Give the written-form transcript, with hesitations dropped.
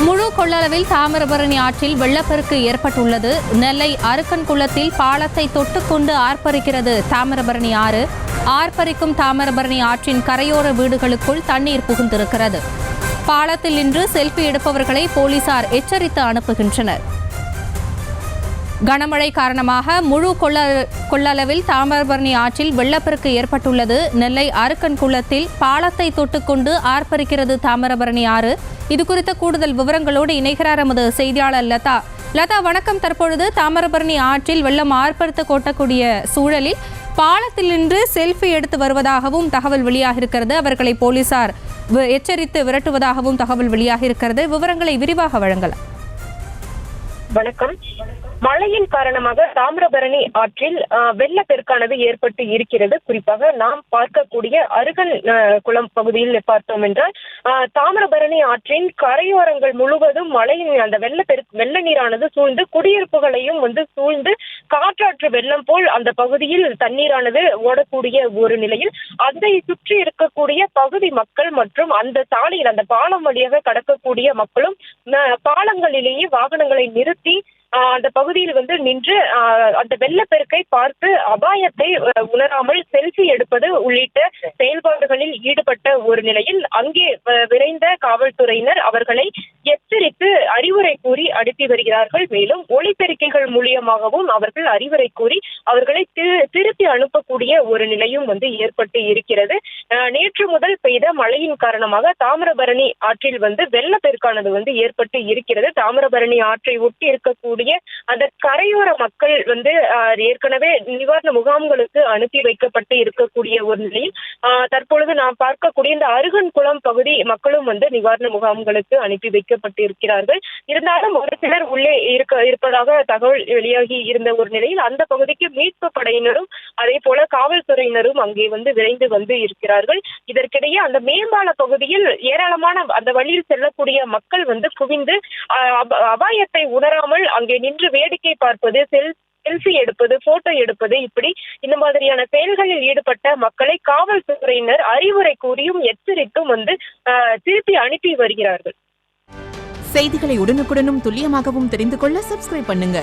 முழு கொள்ளளவில் தாமிரபரணி ஆற்றில் வெள்ளப்பெருக்கு ஏற்பட்டுள்ளது. நெல்லை அருக்கன்குளத்தில் பாலத்தை தொட்டுக்கொண்டு ஆர்ப்பரிக்கிறது தாமிரபரணி ஆறு. ஆர்ப்பரிக்கும் தாமிரபரணி ஆற்றின் கரையோர வீடுகளுக்குள் தண்ணீர் புகுந்திருக்கிறது. பாலத்தில் நின்று செல்ஃபி எடுப்பவர்களை போலீசார் எச்சரித்து அனுப்புகின்றனர். கனமழை காரணமாக முழு கொள்ளளவில் தாமிரபரணி ஆற்றில் வெள்ளப்பெருக்கு ஏற்பட்டுள்ளது. நெல்லை அருக்கன்குளத்தில் பாலத்தை தொட்டுக்கொண்டு ஆர்ப்பரிக்கிறது தாமிரபரணி ஆறு. இதுகுறித்த கூடுதல் விவரங்களோடு இணைகிறார் எமது செய்தியாளர் லதா. லதா, வணக்கம். தற்பொழுது தாமிரபரணி ஆற்றில் வெள்ளம் ஆர்ப்பரித்து கொட்டக்கூடிய சூழலில் பாலத்தில் நின்று செல்ஃபி எடுத்து வருவதாகவும் தகவல் வெளியாகியிருக்கிறது. அவர்களை போலீசார் எச்சரித்து விரட்டுவதாகவும் தகவல் வெளியாகியிருக்கிறது. விவரங்களை விரிவாக வழங்கலாம். வணக்கம். மழையின் காரணமாக தாமிரபரணி ஆற்றில் வெள்ளப்பெருக்கானது ஏற்பட்டு இருக்கிறது. குறிப்பாக நாம் பார்க்கக்கூடிய அருகன் குளம் பகுதியில் பார்த்தோம் என்றால் தாமிரபரணி ஆற்றின் கரையோரங்கள் முழுவதும் மழையின் அந்த வெள்ள நீரானது சூழ்ந்து குடியிருப்புகளையும் சூழ்ந்து காற்றாற்று வெள்ளம் போல் அந்த பகுதியில் தண்ணீரானது ஓடக்கூடிய ஒரு நிலையில் அதை சுற்றி இருக்கக்கூடிய பகுதி மக்கள் மற்றும் அந்த சாலையில் அந்த பாலம் வழியாக கடக்கக்கூடிய மக்களும் பாலங்களிலேயே வாகனங்களை நிறுத்தி அந்த பகுதியில் நின்று அந்த வெள்ளப்பெருக்கை பார்த்து அபாயத்தை உணராமல் செல்ஃபி எடுப்பது உள்ளிட்ட செயல்பாடுகளில் ஈடுபட்ட ஒரு நிலையில் அங்கே விரைந்த காவல்துறையினர் அவர்களை எச்சரித்து அறிவுரை கூறி அனுப்பி வருகிறார்கள். மேலும் ஒளிபெருக்கைகள் மூலியமாகவும் அவர்கள் அறிவுரை கூறி அவர்களை திருப்பி அனுப்பக்கூடிய ஒரு நிலையும் ஏற்பட்டு இருக்கிறது. நேற்று முதல் பெய்த மழையின் காரணமாக தாமிரபரணி ஆற்றில் வெள்ளப்பெருக்கானது ஏற்பட்டு இருக்கிறது. தாமிரபரணி ஆற்றை ஒட்டி இருக்கக்கூடிய அந்த கரையோர மக்கள் ஏற்கனவே நிவாரண முகாம்களுக்கு அனுப்பி வைக்கப்பட்டு இருக்கக்கூடிய ஒரு நிலையில் தற்பொழுது நாம் பார்க்கக்கூடிய இந்த அருகன்குளம் பகுதி மக்களும் நிவாரண முகாம்களுக்கு அனுப்பி வைக்கப்பட்டு இருக்கிறார்கள். இருந்தாலும் ஒரு சிலர் உள்ளே இருப்பதாக தகவல் வெளியாகி இருந்த ஒரு நிலையில் அந்த பகுதிக்கு மீட்பு படையினரும் அதே போல காவல்துறையினரும் அங்கே விரைந்து இருக்கிறார்கள். இதற்கிடையே அந்த மேம்பால பகுதியில் ஏராளமான அந்த வழியில் செல்லக்கூடிய மக்கள் குவிந்து அபாயத்தை உணராமல் அங்கே நின்று வேடிக்கை பார்ப்பது, செல்ஃபி எடுப்பது, போட்டோ எடுப்பது, இப்படி இந்த மாதிரியான செயல்களில் ஈடுபட்ட மக்களை காவல்துறையினர் அறிவுரை கூறியும் எச்சரித்தும் திருப்பி அனுப்பி வருகிறார்கள். செய்திகளை உடனுக்குடனும் துல்லியமாகவும் தெரிந்து கொள்ள சப்ஸ்கிரைப் பண்ணுங்க.